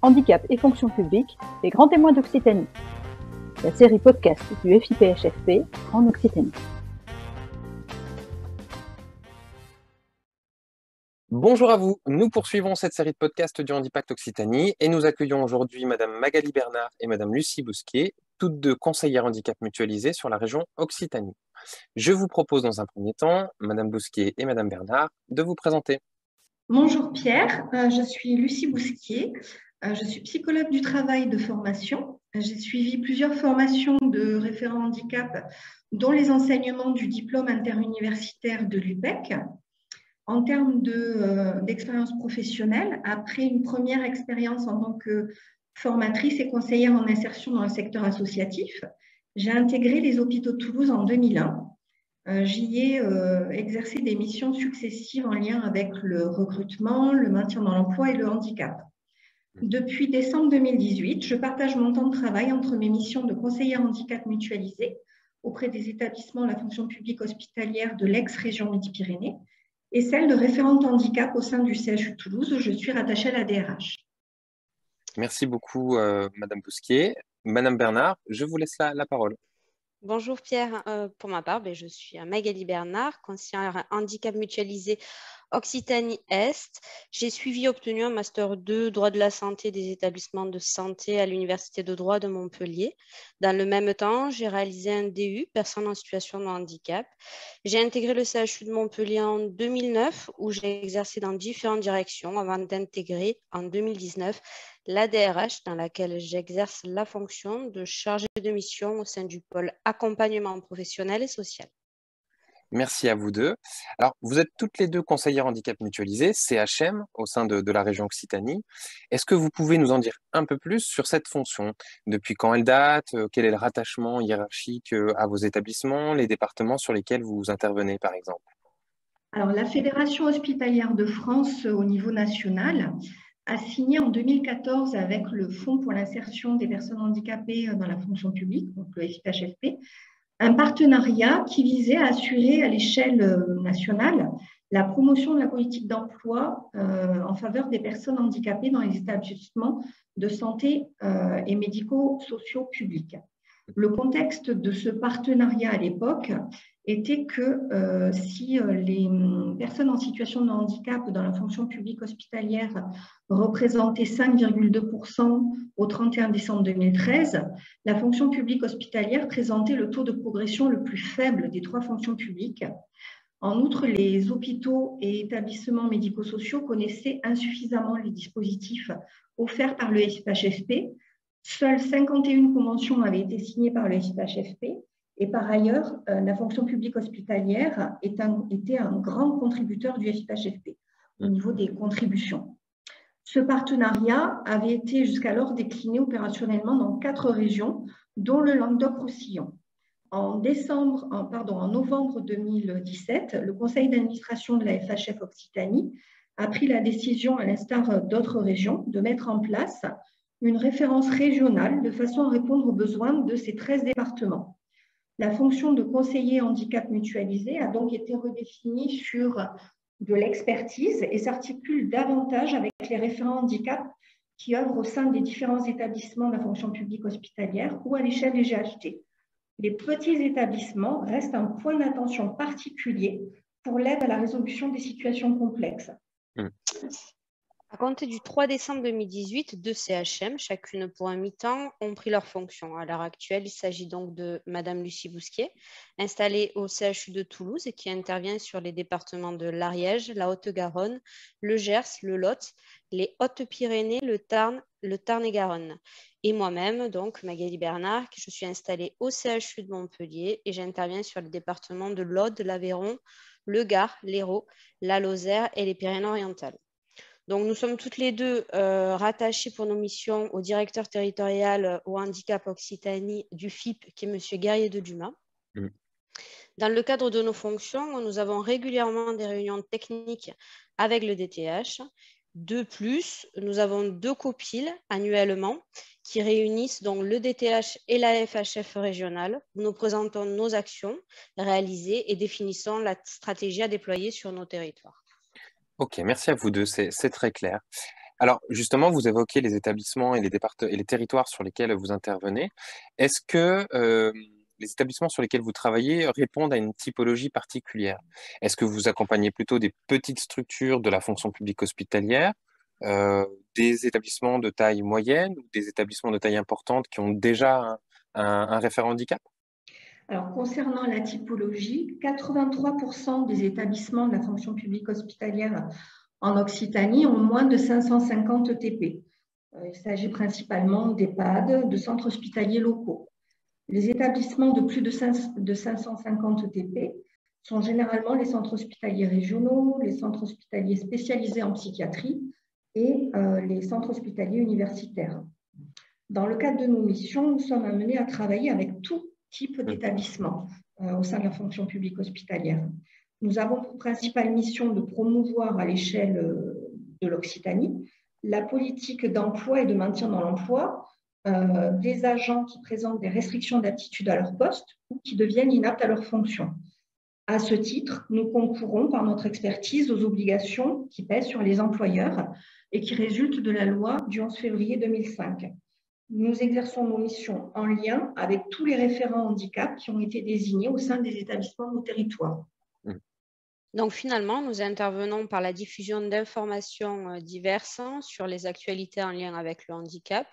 handicap et fonction publique, les grands témoins d'Occitanie. La série podcast du FIPHFP en Occitanie. Bonjour à vous, nous poursuivons cette série de podcasts du Handipact Occitanie et nous accueillons aujourd'hui Madame Magali Bernard et Madame Lucie Bousquier, toutes deux conseillères handicap mutualisées sur la région Occitanie. Je vous propose dans un premier temps, Madame Bousquier et Madame Bernard, de vous présenter. Bonjour Pierre, je suis Lucie Bousquier, je suis psychologue du travail de formation. J'ai suivi plusieurs formations de référent handicap, dont les enseignements du diplôme interuniversitaire de l'UPEC. En termes d'expérience professionnelle, après une première expérience en tant que formatrice et conseillère en insertion dans le secteur associatif, j'ai intégré les hôpitaux de Toulouse en 2001. J'y ai exercé des missions successives en lien avec le recrutement, le maintien dans l'emploi et le handicap. Depuis décembre 2018, je partage mon temps de travail entre mes missions de conseillère handicap mutualisée auprès des établissements de la fonction publique hospitalière de l'ex-région Midi-Pyrénées et celle de référente handicap au sein du CHU de Toulouse où je suis rattachée à la DRH. Merci beaucoup Madame Bousquier. Madame Bernard, je vous laisse la parole. Bonjour Pierre, pour ma part, je suis Magali Bernard, conseillère handicap mutualisé Occitanie-Est. J'ai suivi et obtenu un Master 2 droit de la santé des établissements de santé à l'Université de droit de Montpellier. Dans le même temps, j'ai réalisé un DU, personne en situation de handicap. J'ai intégré le CHU de Montpellier en 2009 où j'ai exercé dans différentes directions avant d'intégrer en 2019 la DRH dans laquelle j'exerce la fonction de chargée de mission au sein du pôle accompagnement professionnel et social. Merci à vous deux. Alors, vous êtes toutes les deux conseillères handicap mutualisées, CHM, au sein de la région Occitanie. Est-ce que vous pouvez nous en dire un peu plus sur cette fonction? Depuis quand elle date? Quel est le rattachement hiérarchique à vos établissements, les départements sur lesquels vous intervenez, par exemple? Alors, la Fédération hospitalière de France au niveau national a signé en 2014 avec le Fonds pour l'insertion des personnes handicapées dans la fonction publique, donc le FIPHFP, un partenariat qui visait à assurer à l'échelle nationale la promotion de la politique d'emploi en faveur des personnes handicapées dans les établissements de santé et médico-sociaux publics. Le contexte de ce partenariat à l'époque était que si les personnes en situation de handicap dans la fonction publique hospitalière représentaient 5,2% au 31 décembre 2013, la fonction publique hospitalière présentait le taux de progression le plus faible des trois fonctions publiques. En outre, les hôpitaux et établissements médico-sociaux connaissaient insuffisamment les dispositifs offerts par le FIPHFP. Seules 51 conventions avaient été signées par le FIPHFP. Et par ailleurs, la fonction publique hospitalière était un grand contributeur du FIPHFP au niveau des contributions. Ce partenariat avait été jusqu'alors décliné opérationnellement dans 4 régions, dont le Languedoc-Roussillon. En novembre 2017, le conseil d'administration de la FHF Occitanie a pris la décision, à l'instar d'autres régions, de mettre en place une référence régionale de façon à répondre aux besoins de ces 13 départements. La fonction de conseiller handicap mutualisé a donc été redéfinie sur de l'expertise et s'articule davantage avec les référents handicap qui œuvrent au sein des différents établissements de la fonction publique hospitalière ou à l'échelle des GHT. Les petits établissements restent un point d'attention particulier pour l'aide à la résolution des situations complexes. À compter du 3 décembre 2018, 2 CHM, chacune pour un mi-temps, ont pris leurs fonctions. À l'heure actuelle, il s'agit donc de Madame Lucie Bousquier, installée au CHU de Toulouse et qui intervient sur les départements de l'Ariège, la Haute-Garonne, le Gers, le Lot, les Hautes-Pyrénées, le Tarn et Garonne. Et moi-même, donc Magali Bernard, je suis installée au CHU de Montpellier et j'interviens sur les départements de l'Aude, l'Aveyron, le Gard, l'Hérault, la Lozère et les Pyrénées-Orientales. Donc, nous sommes toutes les deux rattachées pour nos missions au directeur territorial au handicap Occitanie du FIP, qui est M. Guerrier de Dumas. Dans le cadre de nos fonctions, nous avons régulièrement des réunions techniques avec le DTH. De plus, nous avons 2 copiles annuellement qui réunissent donc le DTH et la FHF régionale, où nous présentons nos actions réalisées et définissons la stratégie à déployer sur nos territoires. Ok, merci à vous deux, c'est très clair. Alors, justement, vous évoquez les établissements et les territoires sur lesquels vous intervenez. Est-ce que les établissements sur lesquels vous travaillez répondent à une typologie particulière? Est-ce que vous accompagnez plutôt des petites structures de la fonction publique hospitalière, euh, des établissements de taille moyenne ou des établissements de taille importante qui ont déjà un référent handicap? Alors, concernant la typologie, 83% des établissements de la fonction publique hospitalière en Occitanie ont moins de 550 TP. Il s'agit principalement d'EHPAD, de centres hospitaliers locaux. Les établissements de plus de 550 TP sont généralement les centres hospitaliers régionaux, les centres hospitaliers spécialisés en psychiatrie et les centres hospitaliers universitaires. Dans le cadre de nos missions, nous sommes amenés à travailler avec tout type d'établissement au sein de la fonction publique hospitalière. Nous avons pour principale mission de promouvoir à l'échelle de l'Occitanie la politique d'emploi et de maintien dans l'emploi des agents qui présentent des restrictions d'aptitude à leur poste ou qui deviennent inaptes à leur fonction. À ce titre, nous concourons par notre expertise aux obligations qui pèsent sur les employeurs et qui résultent de la loi du 11 février 2005. Nous exerçons nos missions en lien avec tous les référents handicap qui ont été désignés au sein des établissements de nos territoires. Donc finalement, nous intervenons par la diffusion d'informations diverses sur les actualités en lien avec le handicap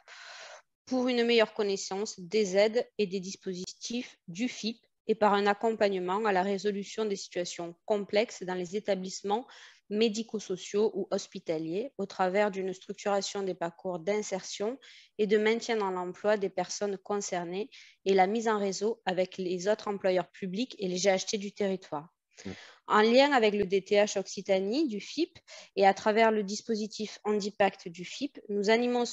pour une meilleure connaissance des aides et des dispositifs du FIP et par un accompagnement à la résolution des situations complexes dans les établissements médico-sociaux ou hospitaliers au travers d'une structuration des parcours d'insertion et de maintien dans l'emploi des personnes concernées et la mise en réseau avec les autres employeurs publics et les GHT du territoire. En lien avec le DTH Occitanie du FIP et à travers le dispositif Handipact du FIP, nous animons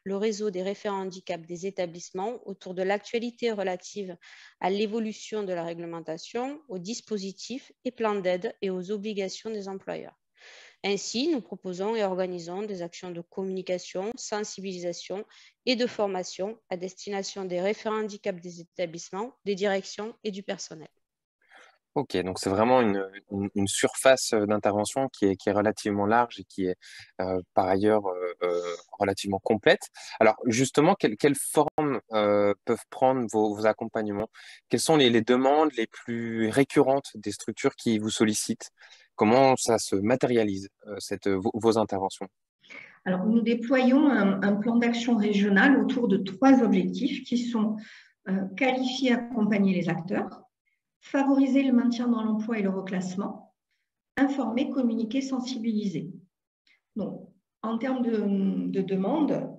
le réseau des référents handicap des établissements autour de l'actualité relative à l'évolution de la réglementation, aux dispositifs et plans d'aide et aux obligations des employeurs. Ainsi, nous proposons et organisons des actions de communication, sensibilisation et de formation à destination des référents handicap des établissements, des directions et du personnel. Ok, donc c'est vraiment une surface d'intervention qui est relativement large et qui est par ailleurs relativement complète. Alors justement, quelles formes peuvent prendre vos accompagnements? Quelles sont les demandes les plus récurrentes des structures qui vous sollicitent? Comment ça se matérialise, vos interventions? Alors, nous déployons un plan d'action régional autour de 3 objectifs qui sont qualifier et accompagner les acteurs, favoriser le maintien dans l'emploi et le reclassement, informer, communiquer, sensibiliser. Donc, en termes de demande,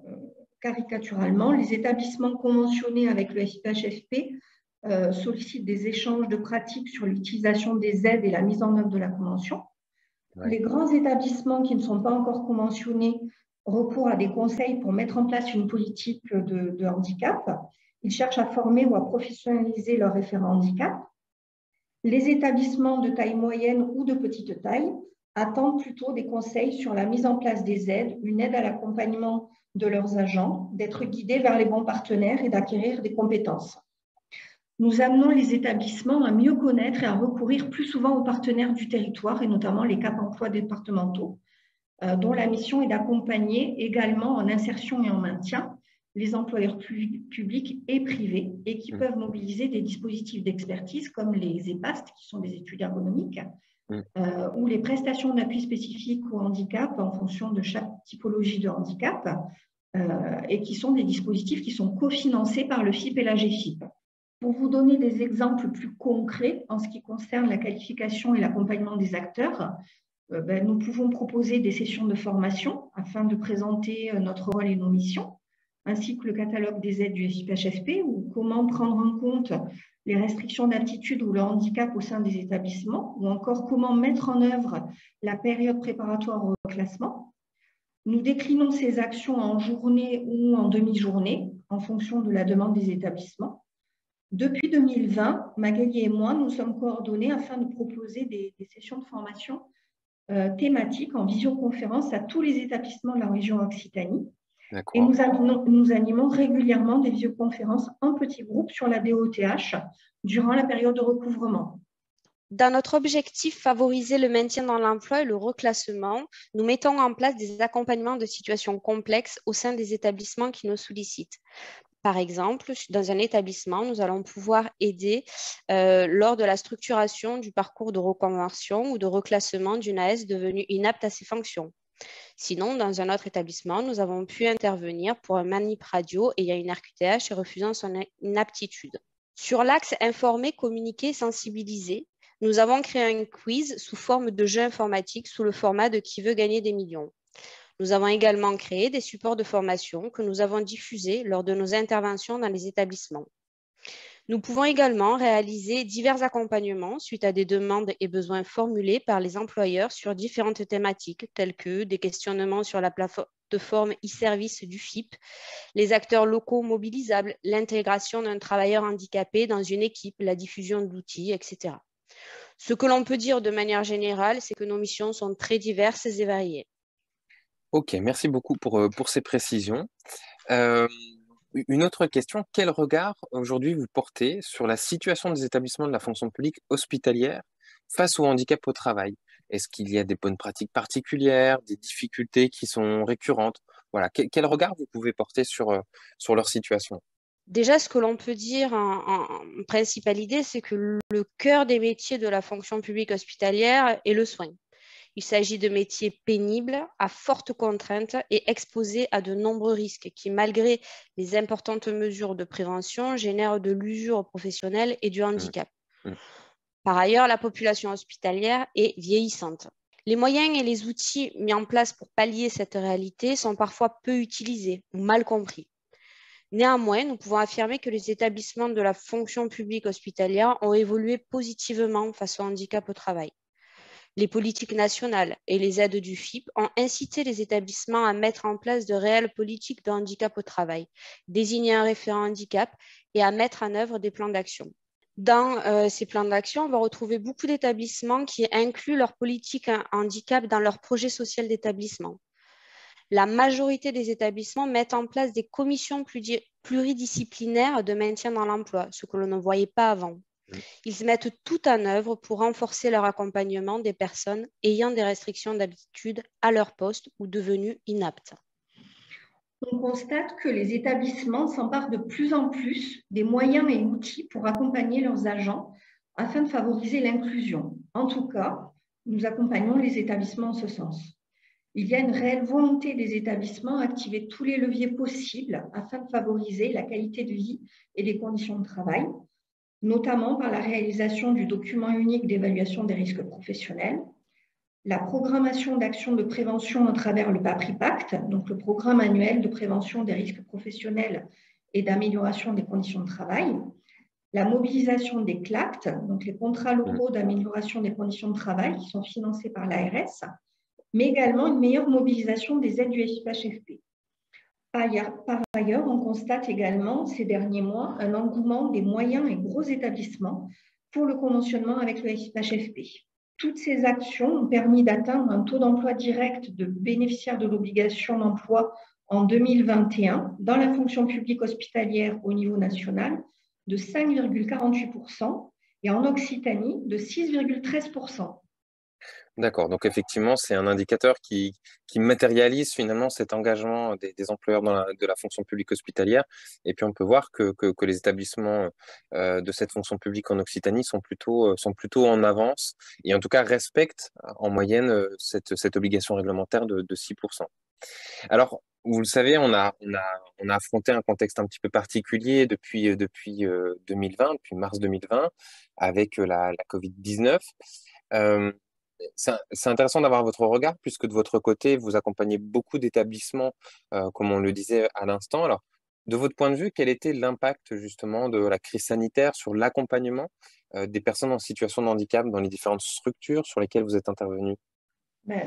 caricaturalement, les établissements conventionnés avec le FIPHFP sollicitent des échanges de pratiques sur l'utilisation des aides et la mise en œuvre de la convention. Ouais. Les grands établissements qui ne sont pas encore conventionnés recourent à des conseils pour mettre en place une politique de handicap. Ils cherchent à former ou à professionnaliser leurs référents handicap. Les établissements de taille moyenne ou de petite taille attendent plutôt des conseils sur la mise en place des aides, une aide à l'accompagnement de leurs agents, d'être guidés vers les bons partenaires et d'acquérir des compétences. Nous amenons les établissements à mieux connaître et à recourir plus souvent aux partenaires du territoire et notamment les CAP emploi départementaux, dont la mission est d'accompagner également en insertion et en maintien les employeurs publics et privés et qui peuvent mobiliser des dispositifs d'expertise comme les EPAST, qui sont des études ergonomiques, ou les prestations d'appui spécifiques au handicap en fonction de chaque typologie de handicap, et qui sont des dispositifs qui sont cofinancés par le FIP et la GFIP. Pour vous donner des exemples plus concrets en ce qui concerne la qualification et l'accompagnement des acteurs, nous pouvons proposer des sessions de formation afin de présenter notre rôle et nos missions, ainsi que le catalogue des aides du FIPHFP ou comment prendre en compte les restrictions d'aptitude ou le handicap au sein des établissements, ou encore comment mettre en œuvre la période préparatoire au classement. Nous déclinons ces actions en journée ou en demi-journée en fonction de la demande des établissements. Depuis 2020, Magali et moi, nous sommes coordonnés afin de proposer des sessions de formation thématiques en visioconférence à tous les établissements de la région Occitanie. Et nous animons régulièrement des visioconférences en petits groupes sur la DOTH durant la période de recouvrement. Dans notre objectif, favoriser le maintien dans l'emploi et le reclassement, nous mettons en place des accompagnements de situations complexes au sein des établissements qui nous sollicitent. Par exemple, dans un établissement, nous allons pouvoir aider lors de la structuration du parcours de reconversion ou de reclassement d'une AS devenue inapte à ses fonctions. Sinon, dans un autre établissement, nous avons pu intervenir pour un manip radio ayant une RQTH et refusant son inaptitude. Sur l'axe informer, communiquer, sensibiliser, nous avons créé un quiz sous forme de jeu informatique sous le format de Qui veut gagner des millions. Nous avons également créé des supports de formation que nous avons diffusés lors de nos interventions dans les établissements. Nous pouvons également réaliser divers accompagnements suite à des demandes et besoins formulés par les employeurs sur différentes thématiques telles que des questionnements sur la plateforme e-service du FIP, les acteurs locaux mobilisables, l'intégration d'un travailleur handicapé dans une équipe, la diffusion d'outils, etc. Ce que l'on peut dire de manière générale, c'est que nos missions sont très diverses et variées. Ok, merci beaucoup pour ces précisions. Une autre question, quel regard aujourd'hui vous portez sur la situation des établissements de la fonction publique hospitalière face au handicap au travail? Est-ce qu'il y a des bonnes pratiques particulières, des difficultés qui sont récurrentes? Voilà, quel regard vous pouvez porter sur leur situation? Déjà, ce que l'on peut dire en principale idée, c'est que le cœur des métiers de la fonction publique hospitalière est le soin. Il s'agit de métiers pénibles, à fortes contraintes et exposés à de nombreux risques qui, malgré les importantes mesures de prévention, génèrent de l'usure professionnelle et du handicap. Par ailleurs, la population hospitalière est vieillissante. Les moyens et les outils mis en place pour pallier cette réalité sont parfois peu utilisés ou mal compris. Néanmoins, nous pouvons affirmer que les établissements de la fonction publique hospitalière ont évolué positivement face au handicap au travail. Les politiques nationales et les aides du FIP ont incité les établissements à mettre en place de réelles politiques de handicap au travail, désigner un référent handicap et à mettre en œuvre des plans d'action. Dans ces plans d'action, on va retrouver beaucoup d'établissements qui incluent leur politique handicap dans leur projet social d'établissement. La majorité des établissements mettent en place des commissions pluridisciplinaires de maintien dans l'emploi, ce que l'on ne voyait pas avant. Ils mettent tout en œuvre pour renforcer leur accompagnement des personnes ayant des restrictions d'habitude à leur poste ou devenues inaptes. On constate que les établissements s'emparent de plus en plus des moyens et outils pour accompagner leurs agents afin de favoriser l'inclusion. En tout cas, nous accompagnons les établissements en ce sens. Il y a une réelle volonté des établissements à activer tous les leviers possibles afin de favoriser la qualité de vie et les conditions de travail, notamment par la réalisation du document unique d'évaluation des risques professionnels, la programmation d'actions de prévention à travers le PAPRIPACT, donc le programme annuel de prévention des risques professionnels et d'amélioration des conditions de travail, la mobilisation des CLACT, donc les contrats locaux d'amélioration des conditions de travail qui sont financés par l'ARS, mais également une meilleure mobilisation des aides du FIPHFP. Par ailleurs, on constate également ces derniers mois un engouement des moyens et gros établissements pour le conventionnement avec le FIPHFP. Toutes ces actions ont permis d'atteindre un taux d'emploi direct de bénéficiaires de l'obligation d'emploi en 2021 dans la fonction publique hospitalière au niveau national de 5,48% et en Occitanie de 6,13%. D'accord, donc effectivement, c'est un indicateur qui matérialise finalement cet engagement des employeurs de la fonction publique hospitalière. Et puis on peut voir que les établissements de cette fonction publique en Occitanie sont plutôt en avance et en tout cas respectent en moyenne cette obligation réglementaire de 6%. Alors, vous le savez, on a affronté un contexte un petit peu particulier depuis 2020, depuis mars 2020, avec la Covid-19. C'est intéressant d'avoir votre regard, puisque de votre côté, vous accompagnez beaucoup d'établissements, comme on le disait à l'instant. Alors, de votre point de vue, quel était l'impact justement de la crise sanitaire sur l'accompagnement des personnes en situation de handicap dans les différentes structures sur lesquelles vous êtes intervenu?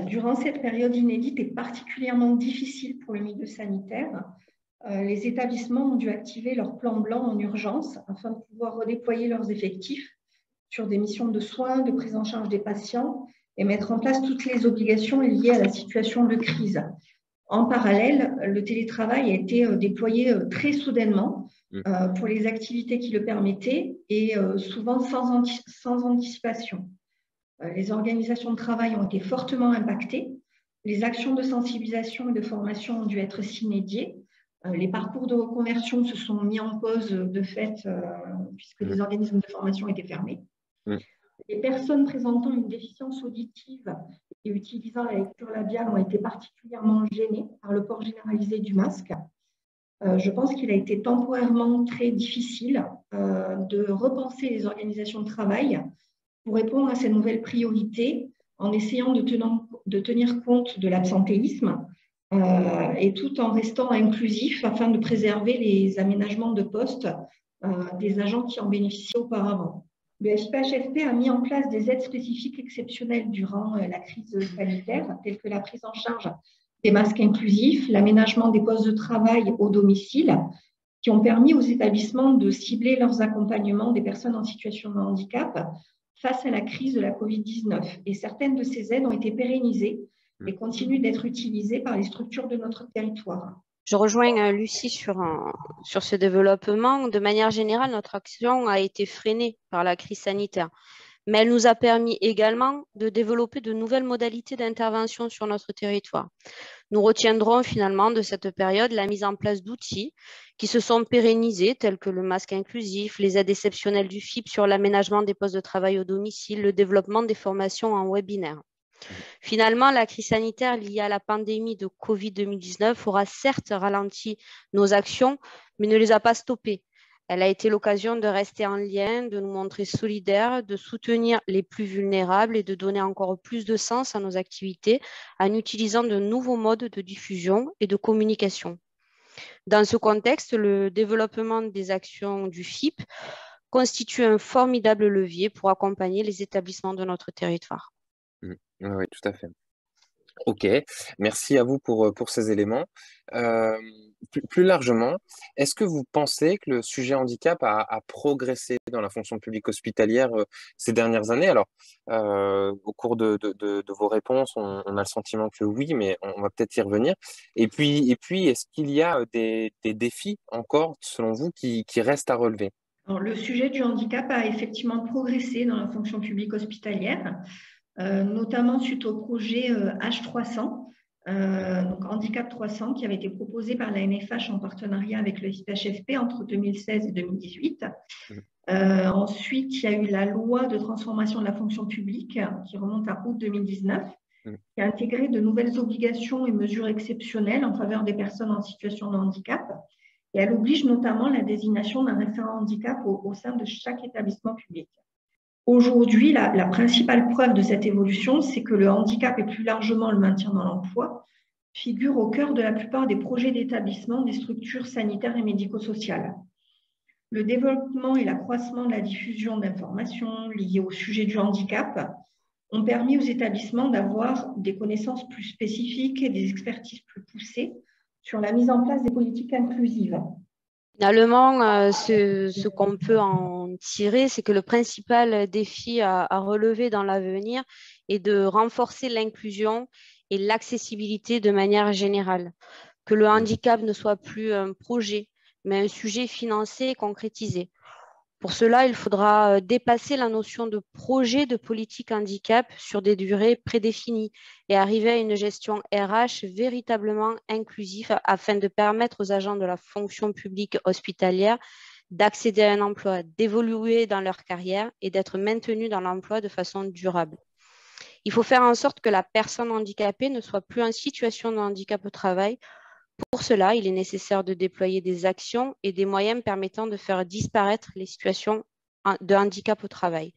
Durant cette période inédite et particulièrement difficile pour le milieu sanitaire, les établissements ont dû activer leur plan blanc en urgence afin de pouvoir redéployer leurs effectifs sur des missions de soins, de prise en charge des patients et mettre en place toutes les obligations liées à la situation de crise. En parallèle, le télétravail a été déployé très soudainement pour les activités qui le permettaient et souvent sans anticipation. Les organisations de travail ont été fortement impactées. Les actions de sensibilisation et de formation ont dû être s'inédiées. Les parcours de reconversion se sont mis en pause de fait puisque les organismes de formation étaient fermés. Les personnes présentant une déficience auditive et utilisant la lecture labiale ont été particulièrement gênées par le port généralisé du masque. Je pense qu'il a été temporairement très difficile de repenser les organisations de travail pour répondre à ces nouvelles priorités en essayant de tenir compte de l'absentéisme et tout en restant inclusif afin de préserver les aménagements de poste des agents qui en bénéficiaient auparavant. Le FIPHFP a mis en place des aides spécifiques exceptionnelles durant la crise sanitaire, telles que la prise en charge des masques inclusifs, l'aménagement des postes de travail au domicile, qui ont permis aux établissements de cibler leurs accompagnements des personnes en situation de handicap face à la crise de la Covid-19. Et certaines de ces aides ont été pérennisées et continuent d'être utilisées par les structures de notre territoire. Je rejoins Lucie sur ce développement. De manière générale, notre action a été freinée par la crise sanitaire, mais elle nous a permis également de développer de nouvelles modalités d'intervention sur notre territoire. Nous retiendrons finalement de cette période la mise en place d'outils qui se sont pérennisés, tels que le masque inclusif, les aides exceptionnelles du FIP sur l'aménagement des postes de travail au domicile, le développement des formations en webinaire. Finalement, la crise sanitaire liée à la pandémie de Covid-2019 aura certes ralenti nos actions, mais ne les a pas stoppées. Elle a été l'occasion de rester en lien, de nous montrer solidaires, de soutenir les plus vulnérables et de donner encore plus de sens à nos activités en utilisant de nouveaux modes de diffusion et de communication. Dans ce contexte, le développement des actions du FIP constitue un formidable levier pour accompagner les établissements de notre territoire. Oui, tout à fait. Ok, merci à vous pour ces éléments. Plus largement, est-ce que vous pensez que le sujet handicap a progressé dans la fonction publique hospitalière ces dernières années? Alors, au cours de vos réponses, on a le sentiment que oui, mais on va peut-être y revenir. Et puis, est-ce qu'il y a des défis encore, selon vous, qui restent à relever? Alors, le sujet du handicap a effectivement progressé dans la fonction publique hospitalière. Notamment suite au projet H300, donc Handicap 300, qui avait été proposé par la NFH en partenariat avec le FIPHFP entre 2016 et 2018. Ensuite, il y a eu la loi de transformation de la fonction publique qui remonte à août 2019, qui a intégré de nouvelles obligations et mesures exceptionnelles en faveur des personnes en situation de handicap. Et elle oblige notamment la désignation d'un référent handicap au sein de chaque établissement public. Aujourd'hui, la principale preuve de cette évolution, c'est que le handicap et plus largement le maintien dans l'emploi figurent au cœur de la plupart des projets d'établissement des structures sanitaires et médico-sociales. Le développement et l'accroissement de la diffusion d'informations liées au sujet du handicap ont permis aux établissements d'avoir des connaissances plus spécifiques et des expertises plus poussées sur la mise en place des politiques inclusives. Finalement, ce qu'on peut en tirer, c'est que le principal défi à relever dans l'avenir est de renforcer l'inclusion et l'accessibilité de manière générale. Que le handicap ne soit plus un projet, mais un sujet financé et concrétisé. Pour cela, il faudra dépasser la notion de projet de politique handicap sur des durées prédéfinies et arriver à une gestion RH véritablement inclusive afin de permettre aux agents de la fonction publique hospitalière d'accéder à un emploi, d'évoluer dans leur carrière et d'être maintenus dans l'emploi de façon durable. Il faut faire en sorte que la personne handicapée ne soit plus en situation de handicap au travail. Pour cela, il est nécessaire de déployer des actions et des moyens permettant de faire disparaître les situations de handicap au travail.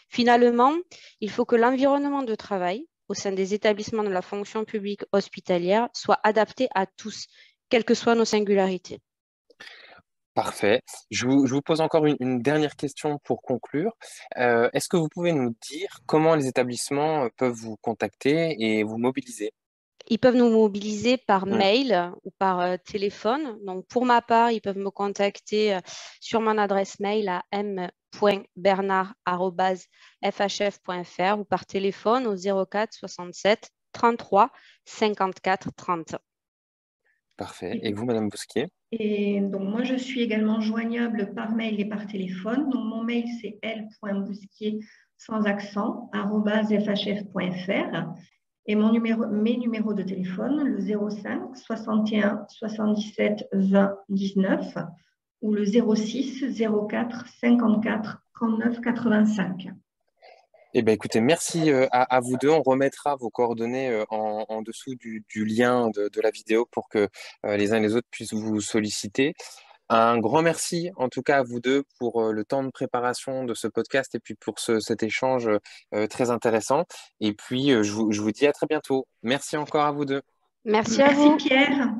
Finalement, il faut que l'environnement de travail au sein des établissements de la fonction publique hospitalière soit adapté à tous, quelles que soient nos singularités. Parfait. Je vous pose encore une dernière question pour conclure. Est-ce que vous pouvez nous dire comment les établissements peuvent vous contacter et vous mobiliser? Ils peuvent nous mobiliser par mail ou par téléphone. Donc, pour ma part, ils peuvent me contacter sur mon adresse mail à m.bernard@fhf.fr ou par téléphone au 04 67 33 54 30. Parfait. Et vous, Madame Bousquier? Et donc, moi, je suis également joignable par mail et par téléphone. Donc, mon mail, c'est l.bousquier sans accent, @fhf.fr. Et mes numéros de téléphone, le 05 61 77 20 19 ou le 06 04 54 39 85. Eh bien, écoutez, merci à vous deux. On remettra vos coordonnées en dessous du lien de la vidéo pour que les uns et les autres puissent vous solliciter. Un grand merci en tout cas à vous deux pour le temps de préparation de ce podcast et puis pour cet échange très intéressant. Et puis, je vous dis à très bientôt. Merci encore à vous deux. Merci à vous. Merci Pierre.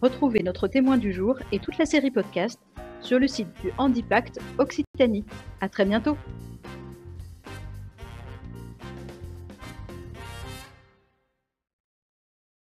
Retrouvez notre témoin du jour et toute la série podcast sur le site du Handipact Occitanie. À très bientôt.